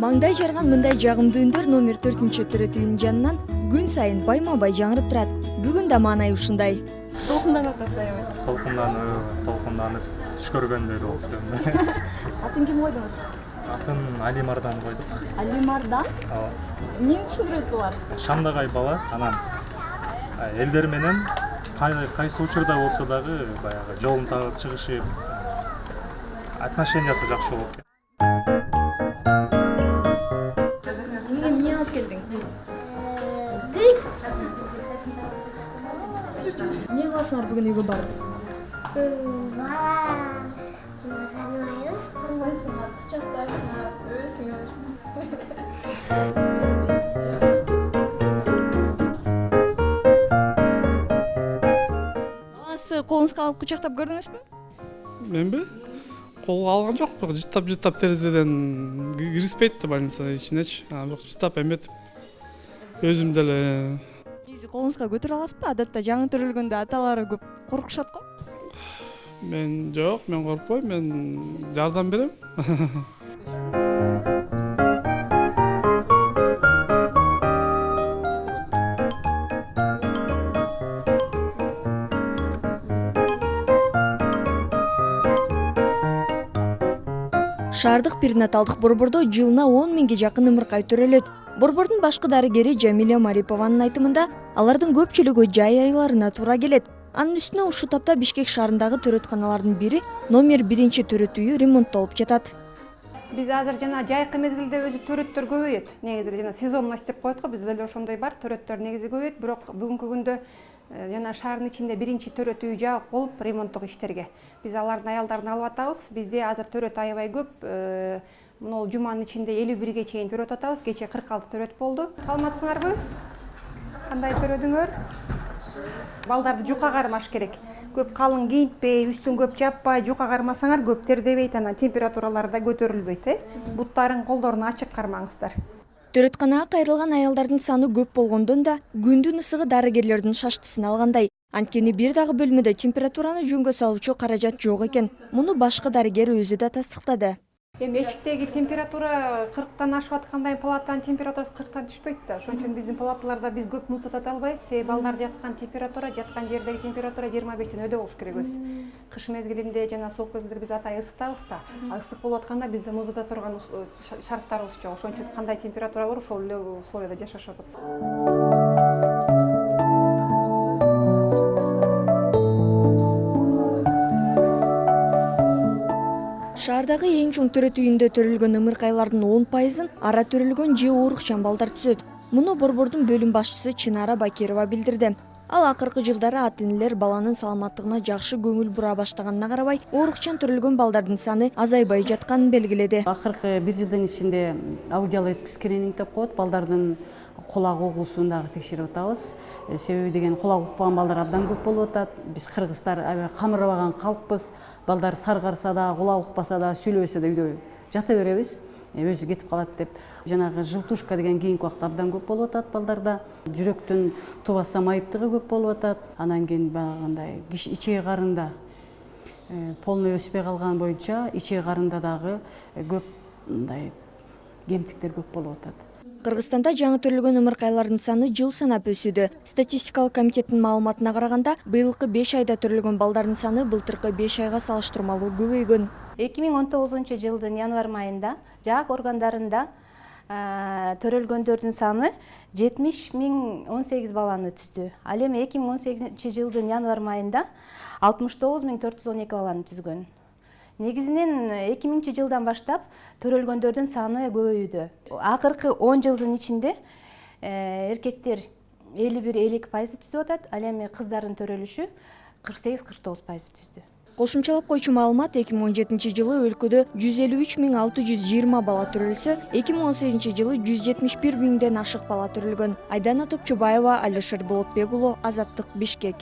Маңдай жарган мындай жагымдуу үндөр номер 4-төрөтүүнүн жанынан күн сайын байма-бай жаңырып турат. Бүгүн да маанай ушундай. Толкунданып атасыз аябай. Толкунданып түш көргөндөй болуп. Атын ким койдуңуз? Атын Али Мардан койдук. Али Мардан? Ооба. Эмнени түшүндүрөт булар? Шамдагай бала, анан элдер менен кайсы учурда болсо дагы баягы жолун таап чыгышып, отношениясы жакшы болуп. Эмне алып келдиң? Эмне кыласыңар бүгүн үйгө барып? Кармайсыңар, кучактайсыңар, өбөсүңөр. Баласы колуңузга алып кучактап көрдүңүзбү? Менби? Колго алган жок, бирок жыттап терезеден киришпейт да больницанын ичинечи. Бирок жыттап эметип өзүм деле Негизи колуңузга көтөрө аласызбы? Адатта жаңы төрөлгөндө аталары көп коркушат го. мен жок, мен коркпойм, мен жардам берем. Шаардык перинаталдык борбордо жылына 10 миңге жакын ымыркай төрөлөт. Борбордун башкы дарыгери Жамиля Марипованын айтымында, алардын көпчүлүгү жай айларына туура келет. Анын үстүнө ушул тапта Бишкек шаарындагы төрөтканалардын бири номер 1-төрөт үйү ремонттолуп жатат. Биз азыр жана жайкы мезгилде өзү төрөттөр көбөйөт. Негизи жана сезонность деп коет го, бизде деле ошондой бар. Төрөттөр негизи көбөйөт, бирок бүгүнкү күндө жана шаардын ичинде 1-төрөт үй жабык болуп ремонттук иштерге. Биз алардын аялдарын алып атабыз. Бизде азыр төрөт аябай көп. Мына жуманын ичинде 51ге чейин төрөт атабыз. Кече 46 төрөт болду. Саламатсыңарбы? Кандай төрөдүңөр? Балдарды жука кармаш керек. Көп калың кийинтпей, үстүн көп жаппай, жука кармасаңар көп тердебейт, анан температуралары да көтөрүлбөйт, Буттарын, колдорун ачык кармаңыздар. Төрөтканага кайрылган аялдардын саны көп болгондон да күндүн ысыгы дарыгерлердин шаштысын алгандай. Анткени бир дагы бөлмөдө температураны жөнгө салуучу каражат жок экен. Муну башкы дарыгер өзү да тастыктады. Эми эшиктеги температура 40тан ашып атканда палатанын температурасы 40тан түшпөйт да. Ошон үчүн биздин палаталарда биз көп минут ата албайбыз. Себеби балдар жаткан температура, жаткан жердеги температура 25тен өйдө болуш керек өзү. Кыш мезгилинде жана суук мезгилде биз атай ысытабыз да. Ысык болуп атканда бизде муздата турган шарттарыбыз жок. Ошон үчүн кандай температура бар, ошол эле условияда жашашат. Шаардагы эң чоң төрөт үйүндө төрөлгөн ымыркайлардын 10%-ын ара төрөлгөн же оорукчан балдар түзөт. Муну борбордун бөлүм башчысы Чынара Бакирова билдирди. Ал акыркы жылдары ата-энелер баланын саламаттыгына жакшы көңүл бура баштаганына карабай, оорукчан төрөлгөн балдардын саны азайбай жатканын белгиледи. Акыркы 1 жылдын ичинде аудиологический скрининг деп коет, балдардын кулак угуусун дагы текшерип атабыз. Себеби деген кулак укпаган балдар абдан көп болуп атат. Биз кыргыздар аябай камырбаган калкпыз. Балдар саргарса да, кулак укпаса да, сүйлөбөсө да үйдө жата беребиз. Өзү кетип калат деп. Жанагы жылтушка деген кийинки убакта абдан көп болуп атат балдарда. Жүрөктүн тубаса майыптыгы көп болуп атат. Анан кийин баягындай ичеги карында полный өспөй калган боюнча ичеги карында дагы көп мындай кемтиктер көп болуп атат. Кыргызстанда жаңы төрөлгөн ымыркайлардын саны жыл санап өсүүдө. Статистикалык комитеттин маалыматына караганда, быйылкы 5 айда төрөлгөн балдардын саны былтыркы 5 айга салыштырмалуу көбөйгөн. 2019 жылдын январь айында жак органдарында төрөлгөндөрдүн саны 70.018 баланы түздү. Ал эми 2018 жылдын январь айында 69.412 баланы түзгөн. Негизинен 2000 жылдан баштап төрөлгөндөрдүн саны көбөйүүдө. Акыркы 10 жылдын ичинде эркектер 51-52% түзүп атат, ал эми кыздардын төрөлүшү 48-49% түздү. Кошумчалап койчу маалымат 2017 жылы өлкөдө 153.620 бала төрөлсө, 2018 жылы 171.000ден ашык бала төрөлгөн. Айдана Топчубаева, Алишер Болотбек уулу, Азаттык, Бишкек.